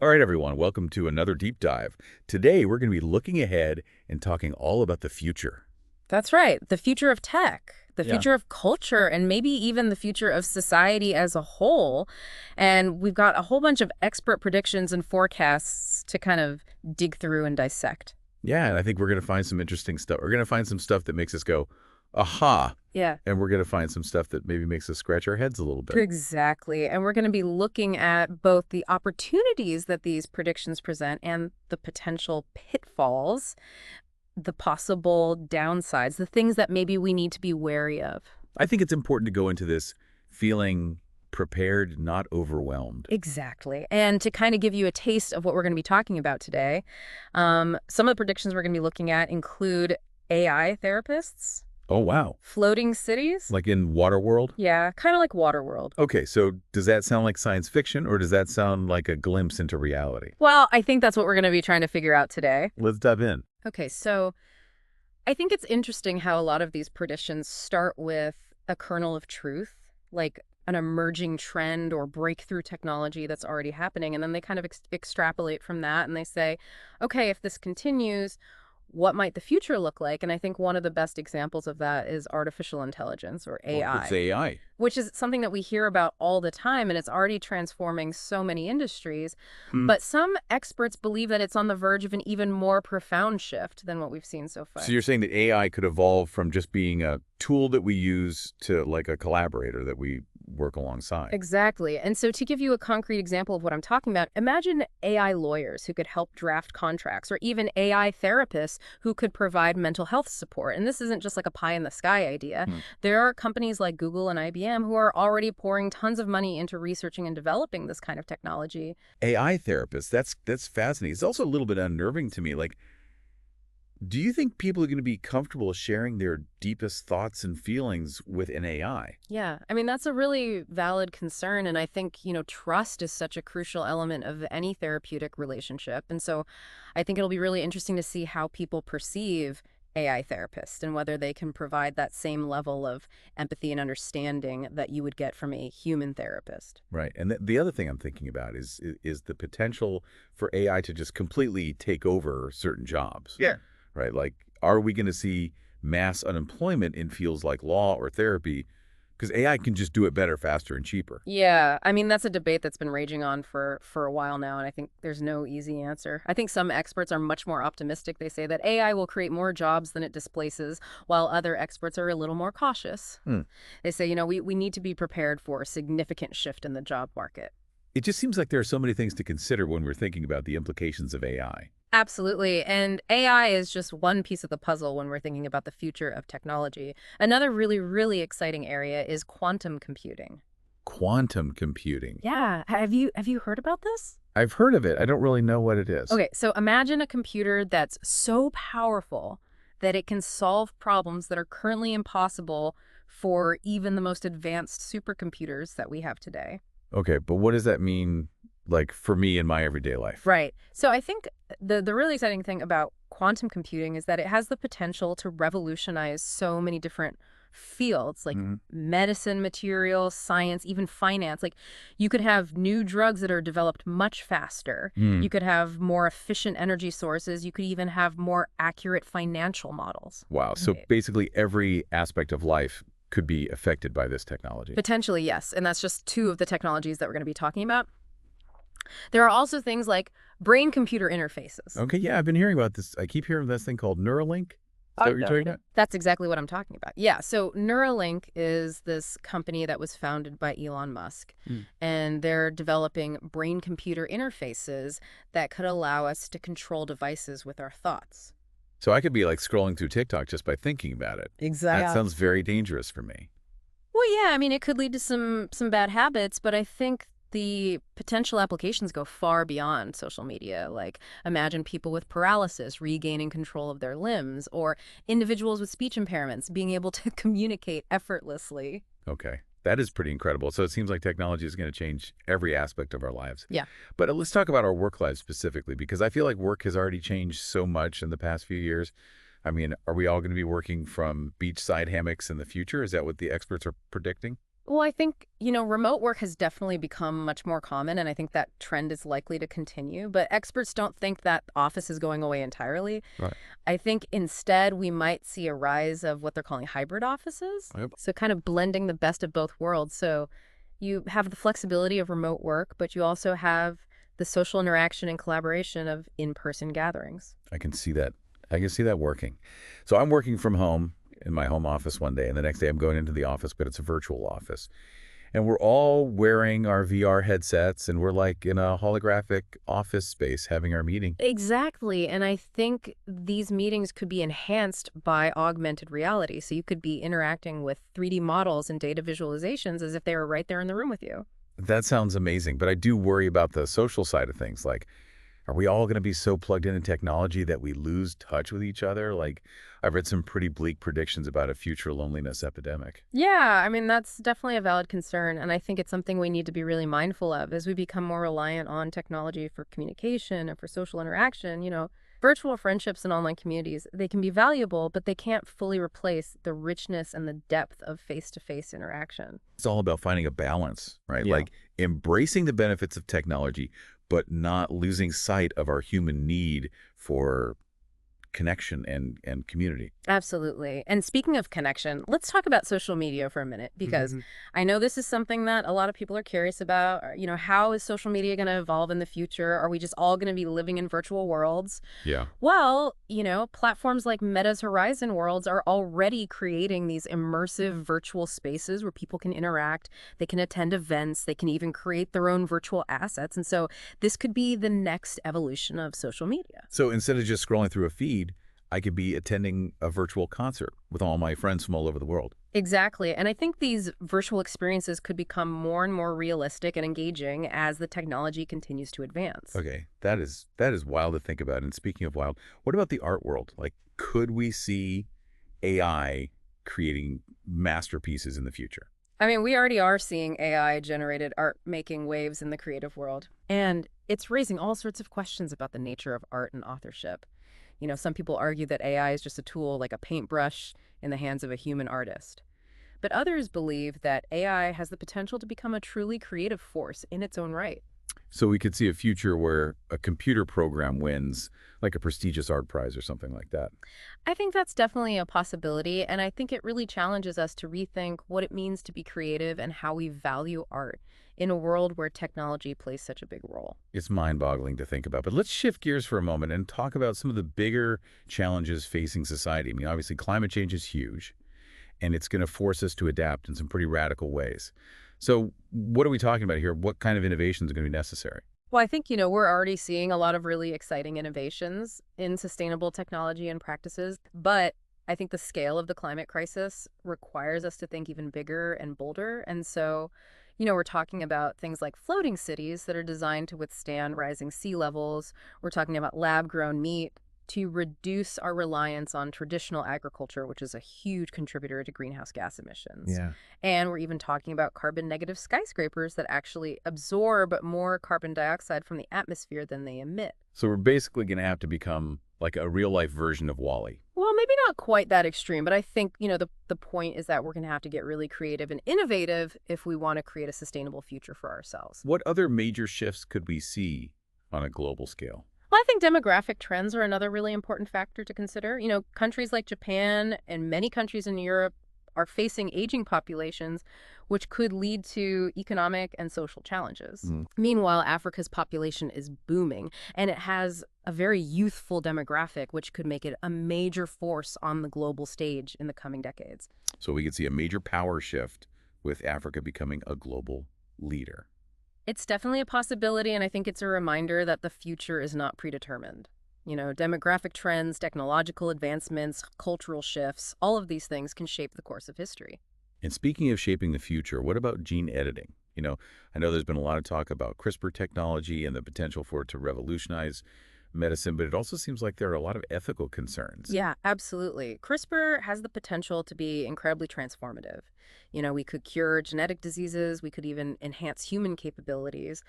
All right, everyone, welcome to another deep dive. Today, we're going to be looking ahead and talking all about the future. That's right. The future of tech, the Yeah. future of culture, and maybe even the future of society as a whole. And we've got a whole bunch of expert predictions and forecasts to kind of dig through and dissect. Yeah, and I think we're going to find some interesting stuff. We're going to find some stuff that makes us go, aha, Yeah, and we're going to find some stuff that maybe makes us scratch our heads a little bit. exactly. And we're going to be looking at both the opportunities that these predictions present and the potential pitfalls, the possible downsides, the things that maybe we need to be wary of. I think it's important to go into this feeling prepared, not overwhelmed. Exactly. And to kind of give you a taste of what we're going to be talking about today, some of the predictions we're going to be looking at include AI therapists, Oh, wow. floating cities. Like in Waterworld? Yeah, kind of like Waterworld. Okay, so does that sound like science fiction, or does that sound like a glimpse into reality? Well, I think that's what we're going to be trying to figure out today. Let's dive in. Okay, so I think it's interesting how a lot of these predictions start with a kernel of truth, like an emerging trend or breakthrough technology that's already happening. And then they kind of extrapolate from that and they say, okay, if this continues, what might the future look like? And I think one of the best examples of that is artificial intelligence or What's AI, AI? which is something that we hear about all the time, and it's already transforming so many industries. Hmm. But some experts believe that it's on the verge of an even more profound shift than what we've seen so far. So you're saying that AI could evolve from just being a tool that we use to like a collaborator that we work alongside? Exactly. And so to give you a concrete example of what I'm talking about, imagine AI lawyers who could help draft contracts, or even AI therapists who could provide mental health support. And this isn't just like a pie in the sky idea. Hmm. There are companies like Google and IBM who are already pouring tons of money into researching and developing this kind of technology. AI therapists, that's fascinating. It's also a little bit unnerving to me. Like, do you think people are going to be comfortable sharing their deepest thoughts and feelings with an AI? Yeah, I mean, that's a really valid concern. And I think, trust is such a crucial element of any therapeutic relationship. And so I think it'll be really interesting to see how people perceive AI therapists and whether they can provide that same level of empathy and understanding that you would get from a human therapist. Right. And the other thing I'm thinking about is the potential for AI to just completely take over certain jobs. Yeah. Right? Like, are we going to see mass unemployment in fields like law or therapy? Because AI can just do it better, faster, and cheaper. Yeah, I mean, that's a debate that's been raging on for a while now, and I think there's no easy answer. I think some experts are much more optimistic. They say that AI will create more jobs than it displaces, while other experts are a little more cautious. Hmm. They say, we need to be prepared for a significant shift in the job market. It just seems like there are so many things to consider when we're thinking about the implications of AI. Absolutely. And AI is just one piece of the puzzle when we're thinking about the future of technology. Another really, really exciting area is quantum computing. Quantum computing. Yeah. Have you heard about this? I've heard of it. I don't really know what it is. Okay, so imagine a computer that's so powerful that it can solve problems that are currently impossible for even the most advanced supercomputers that we have today. Okay, but what does that mean, like, for me in my everyday life? Right. So I think the really exciting thing about quantum computing is that it has the potential to revolutionize so many different fields like Mhm. medicine, materials, science, even finance. Like you could have new drugs that are developed much faster. Hmm. You could have more efficient energy sources. You could even have more accurate financial models. Wow. So Right. basically every aspect of life could be affected by this technology. Potentially, yes. And that's just two of the technologies that we're going to be talking about. There are also things like brain-computer interfaces. Okay, yeah, I've been hearing about this. I keep hearing this thing called Neuralink. Is that what you're talking about? That's exactly what I'm talking about. Yeah, so Neuralink is this company that was founded by Elon Musk, Mm. and they're developing brain-computer interfaces that could allow us to control devices with our thoughts. So I could be like scrolling through TikTok just by thinking about it. Exactly. That sounds very dangerous for me. Well, yeah, I mean, it could lead to some bad habits, but I think the potential applications go far beyond social media. Like, imagine people with paralysis regaining control of their limbs, or individuals with speech impairments being able to communicate effortlessly. Okay. That is pretty incredible. So it seems like technology is going to change every aspect of our lives. Yeah. But let's talk about our work lives specifically, because I feel like work has already changed so much in the past few years. I mean, are we all going to be working from beachside hammocks in the future? Is that what the experts are predicting? Well, I think, remote work has definitely become much more common, and I think that trend is likely to continue. But experts don't think that office is going away entirely. Right. I think instead we might see a rise of what they're calling hybrid offices. Yep. So kind of blending the best of both worlds. So you have the flexibility of remote work, but you also have the social interaction and collaboration of in-person gatherings. I can see that. I can see that working. So I'm working from home in my home office one day, and the next day I'm going into the office, but it's a virtual office. And we're all wearing our VR headsets, and we're like in a holographic office space having our meeting. Exactly. And I think these meetings could be enhanced by augmented reality. So you could be interacting with 3D models and data visualizations as if they were right there in the room with you. That sounds amazing, but I do worry about the social side of things. Like, are we all going to be so plugged into technology that we lose touch with each other? Like, I've read some pretty bleak predictions about a future loneliness epidemic. Yeah, I mean, that's definitely a valid concern. And I think it's something we need to be really mindful of as we become more reliant on technology for communication and for social interaction. Virtual friendships and online communities, they can be valuable, but they can't fully replace the richness and the depth of face-to-face interaction. It's all about finding a balance, right? Yeah. Like embracing the benefits of technology, but not losing sight of our human need for connection and community. Absolutely. And speaking of connection, let's talk about social media for a minute, because Mhm. I know this is something that a lot of people are curious about. How is social media going to evolve in the future? Are we just all going to be living in virtual worlds? Yeah. Well, platforms like Meta's Horizon Worlds are already creating these immersive virtual spaces where people can interact, they can attend events, they can even create their own virtual assets. And so this could be the next evolution of social media. So instead of just scrolling through a feed, I could be attending a virtual concert with all my friends from all over the world. Exactly. And I think these virtual experiences could become more and more realistic and engaging as the technology continues to advance. Okay, that is wild to think about. And speaking of wild, what about the art world? Like, could we see AI creating masterpieces in the future? I mean, we already are seeing AI-generated art making waves in the creative world. And it's raising all sorts of questions about the nature of art and authorship. Some people argue that AI is just a tool like a paintbrush in the hands of a human artist. But others believe that AI has the potential to become a truly creative force in its own right. So we could see a future where a computer program wins, like a prestigious art prize or something like that. I think that's definitely a possibility, and I think it really challenges us to rethink what it means to be creative and how we value art in a world where technology plays such a big role. It's mind-boggling to think about. But let's shift gears for a moment and talk about some of the bigger challenges facing society. I mean, obviously, climate change is huge, and it's going to force us to adapt in some pretty radical ways. So what are we talking about here? What kind of innovations are going to be necessary? Well, I think, we're already seeing a lot of really exciting innovations in sustainable technology and practices, but I think the scale of the climate crisis requires us to think even bigger and bolder. And so, we're talking about things like floating cities that are designed to withstand rising sea levels. We're talking about lab-grown meat to reduce our reliance on traditional agriculture, which is a huge contributor to greenhouse gas emissions. Yeah. And we're even talking about carbon negative skyscrapers that actually absorb more carbon dioxide from the atmosphere than they emit. So we're basically going to have to become like a real-life version of Wall-E. Well, maybe not quite that extreme, but I think, the point is that we're going to have to get really creative and innovative if we want to create a sustainable future for ourselves. What other major shifts could we see on a global scale? Well, I think demographic trends are another really important factor to consider. Countries like Japan and many countries in Europe are facing aging populations, which could lead to economic and social challenges. Mm. Meanwhile, Africa's population is booming, and it has a very youthful demographic, which could make it a major force on the global stage in the coming decades. So we could see a major power shift with Africa becoming a global leader. It's definitely a possibility, and I think it's a reminder that the future is not predetermined. Demographic trends, technological advancements, cultural shifts, all of these things can shape the course of history. And speaking of shaping the future, what about gene editing? I know there's been a lot of talk about CRISPR technology and the potential for it to revolutionize medicine, but it also seems like there are a lot of ethical concerns. Yeah, absolutely. CRISPR has the potential to be incredibly transformative. We could cure genetic diseases, we could even enhance human capabilities.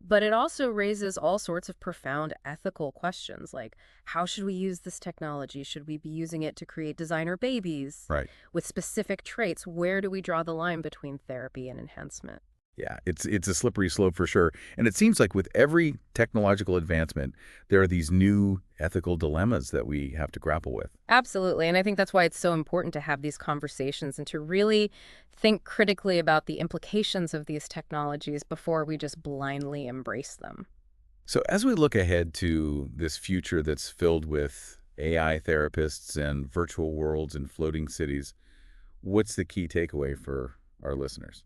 But it also raises all sorts of profound ethical questions like how should we use this technology? Should we be using it to create designer babies Right. with specific traits? Where do we draw the line between therapy and enhancement? Yeah, it's a slippery slope for sure. And it seems like with every technological advancement, there are these new ethical dilemmas that we have to grapple with. Absolutely. And I think that's why it's so important to have these conversations and to really think critically about the implications of these technologies before we just blindly embrace them. So as we look ahead to this future that's filled with AI therapists and virtual worlds and floating cities, what's the key takeaway for our listeners?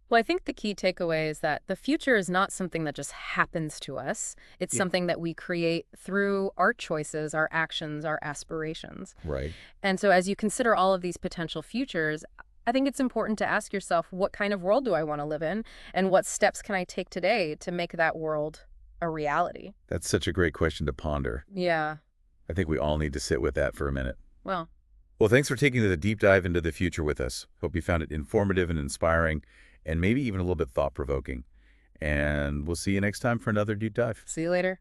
Well, I think the key takeaway is that the future is not something that just happens to us. It's Yeah. something that we create through our choices, our actions, our aspirations. Right. And so as you consider all of these potential futures, I think it's important to ask yourself, what kind of world do I want to live in? And what steps can I take today to make that world a reality? That's such a great question to ponder. Yeah. I think we all need to sit with that for a minute. Well, Well, thanks for taking the deep dive into the future with us. Hope you found it informative and inspiring, and maybe even a little bit thought-provoking. And we'll see you next time for another deep dive. see you later.